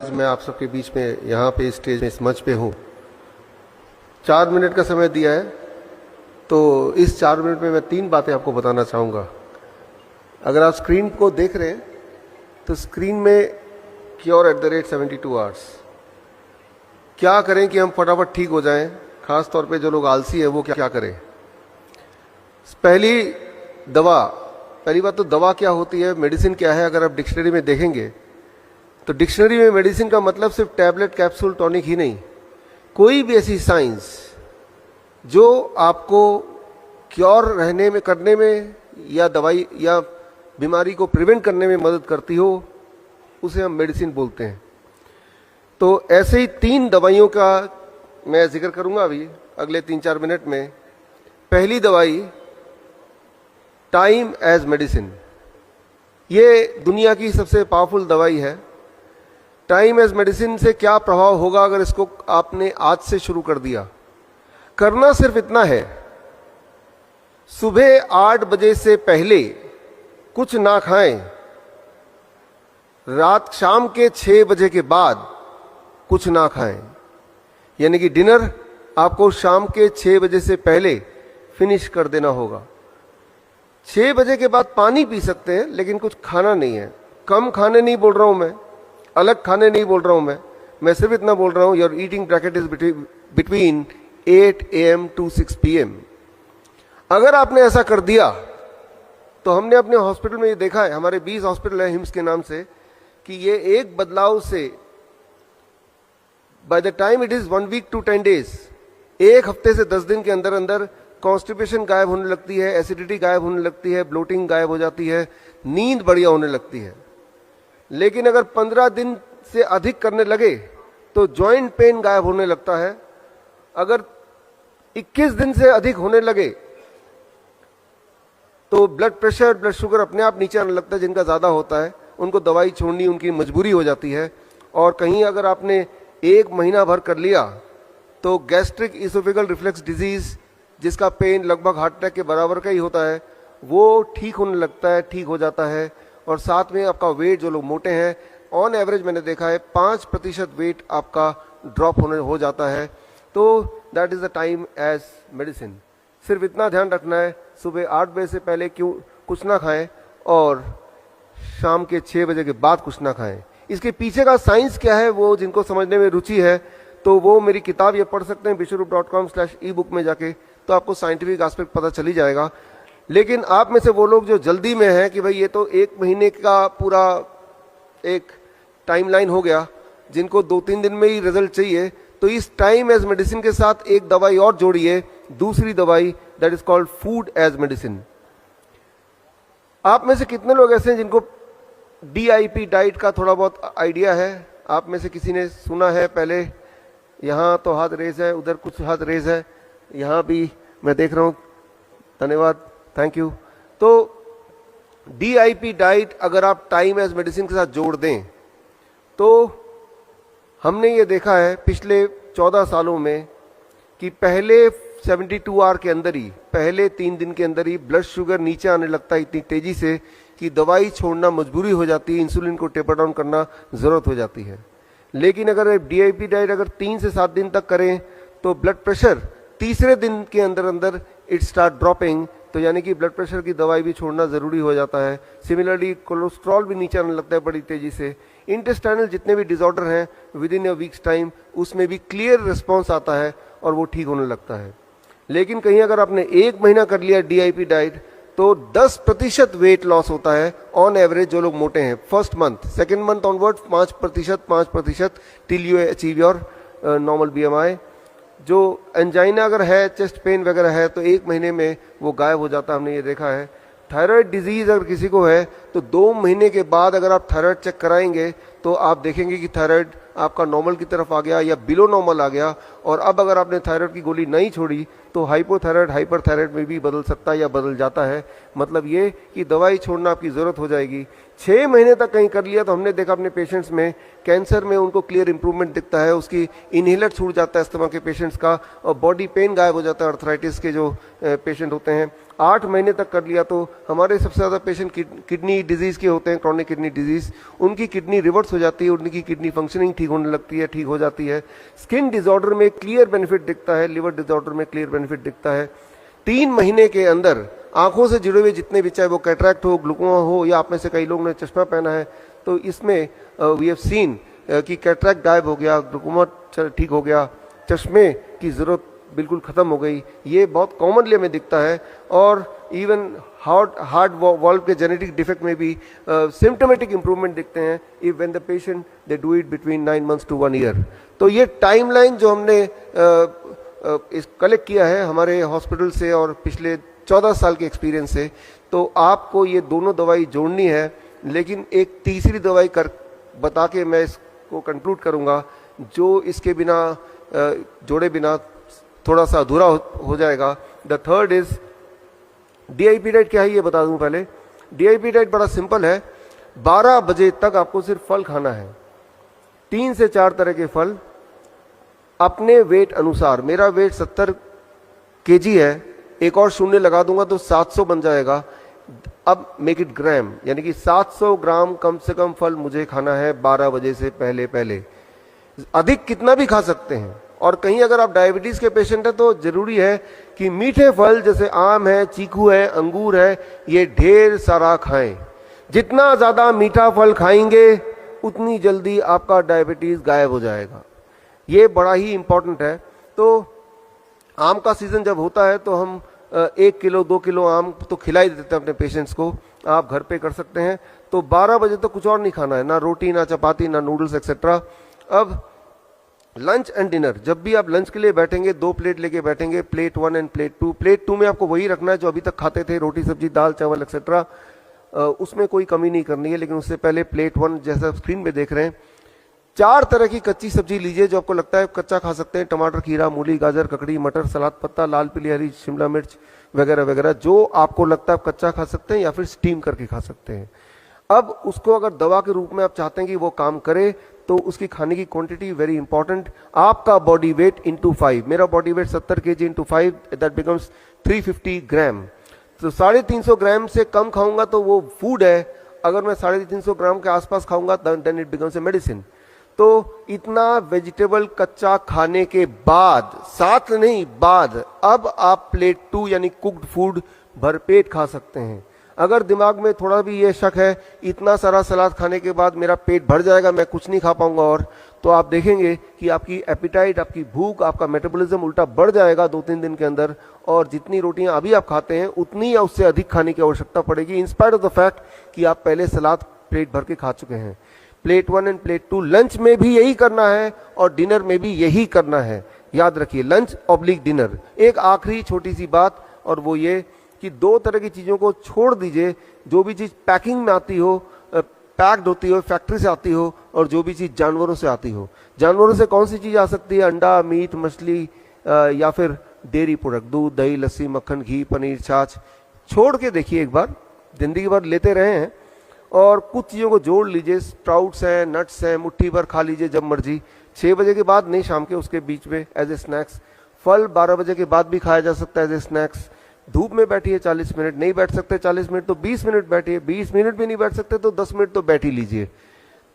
मैं आप सबके बीच में यहाँ पे स्टेज में इस मंच पे हूँ। 4 मिनट का समय दिया है, तो इस 4 मिनट में मैं 3 बातें आपको बताना चाहूँगा। अगर आप स्क्रीन को देख रहे हैं तो स्क्रीन में cure@72 आवर्स, क्या करें कि हम फटाफट ठीक हो जाएं, खास तौर पे जो लोग आलसी है वो क्या करें। पहली बात तो दवा क्या होती है, मेडिसिन क्या है। अगर आप डिक्शनरी में देखेंगे तो डिक्शनरी में मेडिसिन का मतलब सिर्फ टैबलेट, कैप्सूल, टॉनिक ही नहीं, कोई भी ऐसी साइंस जो आपको क्योर रहने में करने में या दवाई या बीमारी को प्रिवेंट करने में मदद करती हो, उसे हम मेडिसिन बोलते हैं। तो ऐसे ही 3 दवाइयों का मैं जिक्र करूंगा अभी अगले 3-4 मिनट में। पहली दवाई टाइम एज मेडिसिन, ये दुनिया की सबसे पावरफुल दवाई है। टाइम एज मेडिसिन से क्या प्रभाव होगा अगर इसको आपने आज से शुरू कर दिया। करना सिर्फ इतना है, सुबह 8 बजे से पहले कुछ ना खाएं, शाम के 6 बजे के बाद कुछ ना खाएं। यानी कि डिनर आपको शाम के 6 बजे से पहले फिनिश कर देना होगा। 6 बजे के बाद पानी पी सकते हैं, लेकिन कुछ खाना नहीं है। कम खाने नहीं बोल रहा हूं मैं, अलग खाने नहीं बोल रहा हूं मैं सिर्फ इतना बोल रहा हूं, your eating bracket is between 8 AM to 6 PM। अगर आपने ऐसा कर दिया तो हमने अपने हॉस्पिटल में ये देखा है, हमारे 20 हॉस्पिटल है हिम्स के नाम से, कि ये एक बदलाव से by the time it is 1 week to 10 days, 1 हफ्ते से 10 दिन के अंदर अंदर कॉन्स्टिपेशन गायब होने लगती है, एसिडिटी गायब होने लगती है, ब्लोटिंग गायब हो जाती है, नींद बढ़िया होने लगती है। लेकिन अगर 15 दिन से अधिक करने लगे तो जॉइंट पेन गायब होने लगता है। अगर 21 दिन से अधिक होने लगे तो ब्लड प्रेशर, ब्लड शुगर अपने आप नीचे आने लगता है। जिनका ज्यादा होता है उनको दवाई छोड़नी उनकी मजबूरी हो जाती है। और कहीं अगर आपने 1 महीना भर कर लिया तो गैस्ट्रिक इसोफेगल रिफ्लेक्स डिजीज, जिसका पेन लगभग हार्ट अटैक के बराबर का ही होता है, वो ठीक होने लगता है, ठीक हो जाता है। और साथ में आपका वेट, जो लोग मोटे हैं, ऑन एवरेज मैंने देखा है 5% वेट आपका ड्रॉप हो जाता है। तो that is the time as medicine. सिर्फ इतना ध्यान रखना है, सुबह 8 बजे से पहले कुछ ना खाएं और शाम के 6 बजे के बाद कुछ ना खाएं। इसके पीछे का साइंस क्या है, वो जिनको समझने में रुचि है तो वो मेरी किताब ये पढ़ सकते हैं biswarup.com/ebook में जाके, तो आपको साइंटिफिक एस्पेक्ट पता चली जाएगा। लेकिन आप में से वो लोग जो जल्दी में हैं कि भाई ये तो 1 महीने का पूरा एक टाइमलाइन हो गया, जिनको 2-3 दिन में ही रिजल्ट चाहिए, तो इस टाइम एज मेडिसिन के साथ एक दवाई और जोड़िए, दूसरी दवाई, that is called food as medicine. आप में से कितने लोग ऐसे हैं जिनको DIP डाइट का थोड़ा बहुत आइडिया है? आप में से किसी ने सुना है पहले? यहाँ तो हाथ रेज है, उधर कुछ हाथ रेज है, यहाँ भी मैं देख रहा हूँ, धन्यवाद, थैंक यू। तो DIP डाइट अगर आप टाइम एज मेडिसिन के साथ जोड़ दें तो हमने ये देखा है पिछले 14 सालों में कि पहले 72 आवर के अंदर ही, पहले 3 दिन के अंदर ही ब्लड शुगर नीचे आने लगता है इतनी तेजी से कि दवाई छोड़ना मजबूरी हो जाती है, इंसुलिन को टेपर डाउन करना जरूरत हो जाती है। लेकिन अगर DIP डाइट अगर 3 से 7 दिन तक करें तो ब्लड प्रेशर तीसरे दिन के अंदर अंदर इट स्टार्ट ड्रॉपिंग, तो यानी कि ब्लड प्रेशर की दवाई भी छोड़ना जरूरी हो जाता है। सिमिलरली कोलेस्ट्रॉल भी नीचे आने लगता है बड़ी तेजी से। इंटेस्टाइनल जितने भी डिसऑर्डर हैं with in a weeks time, उसमें भी क्लियर रिस्पॉन्स आता है और वो ठीक होने लगता है। लेकिन कहीं अगर आपने 1 महीना कर लिया DIP डाइट तो 10% वेट लॉस होता है ऑन एवरेज जो लोग मोटे हैं। First month, second month onward 5% till you achieve your normal BMI। जो एंजाइना अगर है, चेस्ट पेन वगैरह है, तो 1 महीने में वो गायब हो जाता है, हमने ये देखा है। थायराइड डिजीज अगर किसी को है तो 2 महीने के बाद अगर आप थायराइड चेक कराएंगे तो आप देखेंगे कि थायराइड आपका नॉर्मल की तरफ आ गया या बिलो नॉर्मल आ गया, और अब अगर आपने थायराइड की गोली नहीं छोड़ी तो हाइपोथायराइड हाइपरथायराइड में भी बदल सकता है या बदल जाता है। मतलब ये कि दवाई छोड़ना आपकी ज़रूरत हो जाएगी। 6 महीने तक कहीं कर लिया तो हमने देखा अपने पेशेंट्स में कैंसर में उनको क्लियर इंप्रूवमेंट दिखता है, उसकी इनहेलर छूट जाता है अस्थमा के पेशेंट्स का, और बॉडी पेन गायब हो जाता है अर्थराइटिस के जो पेशेंट होते हैं। 8 महीने तक कर लिया तो हमारे सबसे ज़्यादा पेशेंट किडनी डिजीज़ के होते हैं, क्रॉनिक किडनी डिजीज़, उनकी किडनी रिवर्स हो जाती है, उनकी किडनी फंक्शनिंग ठीक होने लगती है, ठीक हो जाती है। स्किन डिसऑर्डर में क्लियर बेनिफिट दिखता है, लिवर डिसऑर्डर में क्लियर बेनिफिट दिखता है। 3 महीने के अंदर आंखों से जुड़े हुए जितने भी, चाहे वो कैटरैक्ट हो, ग्लूकोमा हो, या आप में से कई लोग ने चश्मा पहना है, तो इसमें वी हैव सीन कि कैटरैक्ट गायब हो गया, ग्लूकोमा ठीक हो गया, चश्मे की ज़रूरत बिल्कुल ख़त्म हो गई। ये बहुत कॉमनली हमें दिखता है। और इवन हार्ट वॉल्व के जेनेटिक डिफेक्ट में भी सिम्टोमेटिक इंप्रूवमेंट दिखते हैं if when the patient they do it between 9 months to 1 year। तो ये टाइमलाइन जो हमने इस कलेक्ट किया है हमारे हॉस्पिटल से और पिछले 14 साल के एक्सपीरियंस से, तो आपको ये दोनों दवाई जोड़नी है। लेकिन एक तीसरी दवाई कर बता के मैं इसको कंक्लूड करूँगा, जो इसके बिना जोड़े बिना थोड़ा सा अधूरा हो जाएगा। The third is DIP diet. क्या है ये बता दूं पहले। डीआईपी डाइट बड़ा सिंपल है। 12 बजे तक आपको सिर्फ फल खाना है, 3 से 4 तरह के फल अपने वेट अनुसार। मेरा वेट 70 kg है, एक और शून्य लगा दूंगा तो 700 बन जाएगा। अब मेक इट ग्राम, यानी कि 700 ग्राम कम से कम फल मुझे खाना है 12 बजे से पहले पहले। अधिक कितना भी खा सकते हैं। और कहीं अगर आप डायबिटीज के पेशेंट हैं तो जरूरी है कि मीठे फल जैसे आम है, चीकू है, अंगूर है, ये ढेर सारा खाएं। जितना ज्यादा मीठा फल खाएंगे उतनी जल्दी आपका डायबिटीज गायब हो जाएगा। ये बड़ा ही इंपॉर्टेंट है। तो आम का सीजन जब होता है तो हम 1 किलो 2 किलो आम तो खिला ही देते हैं अपने पेशेंट्स को, आप घर पे कर सकते हैं। तो 12 बजे तो कुछ और नहीं खाना है, ना रोटी, ना चपाती, ना नूडल्स एक्सेट्रा। अब लंच एंड डिनर, जब भी आप लंच के लिए बैठेंगे 2 प्लेट लेके बैठेंगे, प्लेट 1 एंड प्लेट 2। प्लेट 2 में आपको वही रखना है जो अभी तक खाते थे, रोटी सब्जी दाल चावल एक्सेट्रा, उसमें कोई कमी नहीं करनी है। लेकिन उससे पहले प्लेट 1 जैसा स्क्रीन पे देख रहे हैं, 4 तरह की कच्ची सब्जी लीजिए जो आपको लगता है कच्चा खा सकते हैं। टमाटर, खीरा, मूली, गाजर, ककड़ी, मटर, सलाद पत्ता, लाल पीली हरी शिमला मिर्च वगैरह वगैरह, जो आपको लगता है आप कच्चा खा सकते हैं या फिर स्टीम करके खा सकते हैं। अब उसको अगर दवा के रूप में आप चाहते हैं कि वो काम करे तो उसकी खाने की क्वांटिटी वेरी इंपॉर्टेंट। आपका बॉडी वेट इंटू 5, मेरा body weight 70 kg into 5, that becomes 350 ग्राम। तो 350 ग्राम से कम खाऊंगा तो वो फूड है, अगर मैं 350 ग्राम के आसपास खाऊंगा then it becomes a medicine. तो इतना वेजिटेबल कच्चा खाने के बाद, साथ नहीं बाद, अब आप प्लेट 2 यानी कुक्ड फूड भरपेट खा सकते हैं। अगर दिमाग में थोड़ा भी ये शक है इतना सारा सलाद खाने के बाद मेरा पेट भर जाएगा, मैं कुछ नहीं खा पाऊंगा, और तो आप देखेंगे कि आपकी एपिटाइट, आपकी भूख, आपका मेटाबॉलिज्म उल्टा बढ़ जाएगा 2-3 दिन के अंदर, और जितनी रोटियां अभी आप खाते हैं उतनी या उससे अधिक खाने की आवश्यकता पड़ेगी, in spite of the fact कि आप पहले सलाद प्लेट भर के खा चुके हैं। प्लेट 1 एंड प्लेट 2 लंच में भी यही करना है और डिनर में भी यही करना है। याद रखिए, लंच ऑब्लिक डिनर। एक आखिरी छोटी सी बात, और वो ये कि 2 तरह की चीजों को छोड़ दीजिए। जो भी चीज पैकिंग में आती हो, पैक्ड होती हो, फैक्ट्री से आती हो, और जो भी चीज जानवरों से आती हो। जानवरों से कौन सी चीज आ सकती है? अंडा, मीट, मछली, या फिर डेयरी प्रोडक्ट, दूध, दही, लस्सी, मक्खन, घी, पनीर, छाछ। छोड़ के देखिए एक बार, जिंदगी भर लेते रहे हैं, और कुछ चीजों को जोड़ लीजिए। स्प्राउट्स हैं, नट्स हैं, मुट्ठी भर खा लीजिए जब मर्जी, 6 बजे के बाद नहीं, शाम के उसके बीच में एज ए स्नैक्स। फल 12 बजे के बाद भी खाया जा सकता है एज ए स्नैक्स। धूप में बैठिए 40 मिनट, नहीं बैठ सकते 40 मिनट तो 20 मिनट बैठिए, 20 मिनट भी नहीं बैठ सकते तो 10 मिनट तो बैठ ही लीजिए।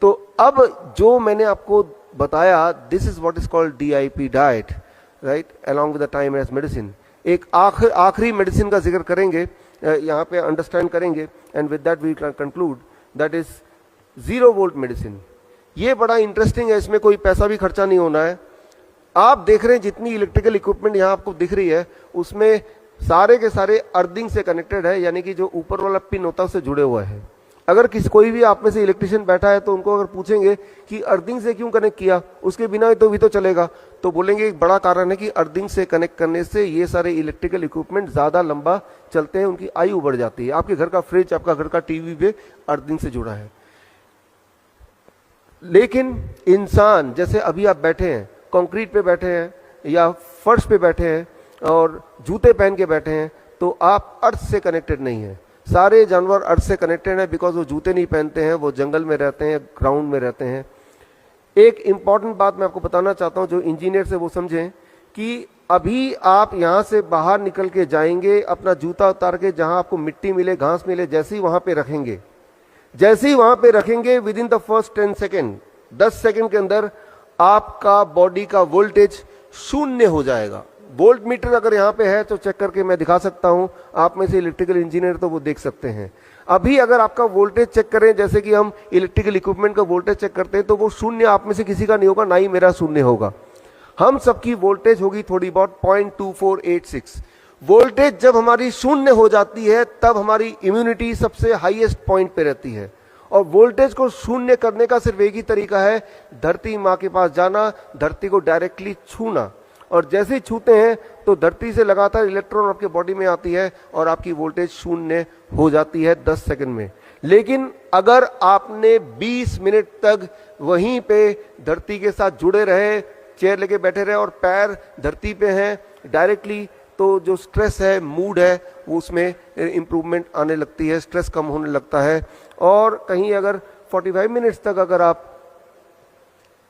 तो अब जो मैंने आपको बताया, this is what is called DIP diet, right, along with the time as medicine. एक आखिरी मेडिसिन का जिक्र करेंगे, यहाँ पे अंडरस्टैंड करेंगे, and with that we can conclude, that is 0 volt medicine. ये बड़ा इंटरेस्टिंग है, इसमें कोई पैसा भी खर्चा नहीं होना है। आप देख रहे हैं जितनी इलेक्ट्रिकल इक्विपमेंट यहाँ आपको दिख रही है, उसमें सारे के सारे अर्थिंग से कनेक्टेड है, यानी कि जो ऊपर वाला पिन होता है उससे जुड़े हुए हैं। अगर कोई भी आप में से इलेक्ट्रिशियन बैठा है तो उनको अगर पूछेंगे कि अर्थिंग से क्यों कनेक्ट किया, उसके बिना तो भी तो चलेगा, तो बोलेंगे एक बड़ा कारण है कि अर्थिंग से कनेक्ट करने से ये सारे इलेक्ट्रिकल इक्विपमेंट ज्यादा लंबा चलते हैं, उनकी आयु बढ़ जाती है। आपके घर का फ्रिज, आपका घर का टीवी भी अर्थिंग से जुड़ा है। लेकिन इंसान जैसे अभी आप बैठे हैं, कंक्रीट पे बैठे हैं या फर्श पे बैठे हैं और जूते पहन के बैठे हैं, तो आप अर्थ से कनेक्टेड नहीं हैं। सारे जानवर अर्थ से कनेक्टेड हैं, बिकॉज वो जूते नहीं पहनते हैं, वो जंगल में रहते हैं, ग्राउंड में रहते हैं। एक इंपॉर्टेंट बात मैं आपको बताना चाहता हूं, जो इंजीनियर से वो समझें कि अभी आप यहां से बाहर निकल के जाएंगे, अपना जूता उतार के जहां आपको मिट्टी मिले, घास मिले, जैसे ही वहां पे रखेंगे, जैसे ही वहां पे रखेंगे, with in the first 10 second, 10 second के अंदर आपका बॉडी का वोल्टेज शून्य हो जाएगा। वोल्ट मीटर अगर यहां पे है तो चेक करके मैं दिखा सकता हूं, आप में से इलेक्ट्रिकल इंजीनियर तो वो देख सकते हैं। अभी अगर आपका वोल्टेज चेक करें, जैसे कि हम इलेक्ट्रिकल इक्विपमेंट का वोल्टेज चेक करते हैं, तो वो शून्य आप में से किसी का नहीं होगा, ना ही मेरा शून्य होगा। हम सबकी वोल्टेज होगी थोड़ी बहुत 0.2486। वोल्टेज जब हमारी शून्य हो जाती है तब हमारी इम्यूनिटी सबसे हाईएस्ट पॉइंट पे रहती है। और वोल्टेज को शून्य करने का सिर्फ एक ही तरीका है, धरती माँ के पास जाना, धरती को डायरेक्टली छूना, और जैसे ही छूते हैं तो धरती से लगातार इलेक्ट्रॉन आपके बॉडी में आती है और आपकी वोल्टेज शून्य हो जाती है 10 सेकंड में। लेकिन अगर आपने 20 मिनट तक वहीं पे धरती के साथ जुड़े रहे, चेयर लेके बैठे रहे और पैर धरती पे हैं डायरेक्टली, तो जो स्ट्रेस है, मूड है, वो उसमें इंप्रूवमेंट आने लगती है, स्ट्रेस कम होने लगता है। और कहीं अगर 45 मिनट्स तक अगर आप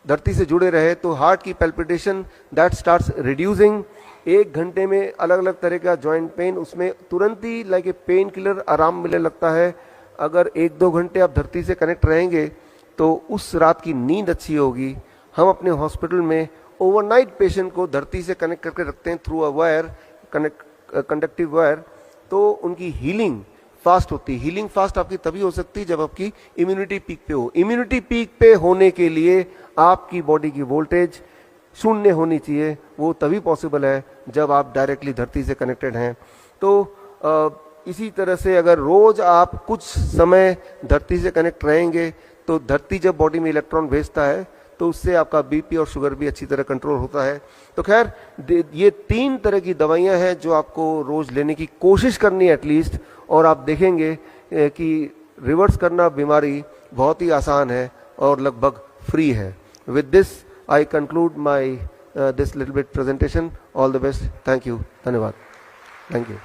धरती से जुड़े रहे तो हार्ट की पैल्पिटेशन दैट स्टार्ट्स रिड्यूसिंग। 1 घंटे में अलग अलग तरह का जॉइंट पेन, उसमें तुरंत ही लाइक ए पेन किलर आराम मिलने लगता है। अगर 1-2 घंटे आप धरती से कनेक्ट रहेंगे तो उस रात की नींद अच्छी होगी। हम अपने हॉस्पिटल में ओवरनाइट पेशेंट को धरती से कनेक्ट करके रखते हैं through a wire, conductive wire, तो उनकी हीलिंग फास्ट होती है। हीलिंग फास्ट आपकी तभी हो सकती है जब आपकी इम्यूनिटी पीक पे हो। इम्यूनिटी पीक पे होने के लिए आपकी बॉडी की वोल्टेज शून्य होनी चाहिए, वो तभी पॉसिबल है जब आप डायरेक्टली धरती से कनेक्टेड हैं। तो इसी तरह से अगर रोज आप कुछ समय धरती से कनेक्ट रहेंगे तो धरती जब बॉडी में इलेक्ट्रॉन भेजता है तो उससे आपका बीपी और शुगर भी अच्छी तरह कंट्रोल होता है। तो खैर ये 3 तरह की दवाइयां हैं जो आपको रोज लेने की कोशिश करनी है एटलीस्ट, और आप देखेंगे कि रिवर्स करना बीमारी बहुत ही आसान है और लगभग फ्री है। With this I conclude my this little bit presentation. All the best. Thank you. धन्यवाद। Thank you.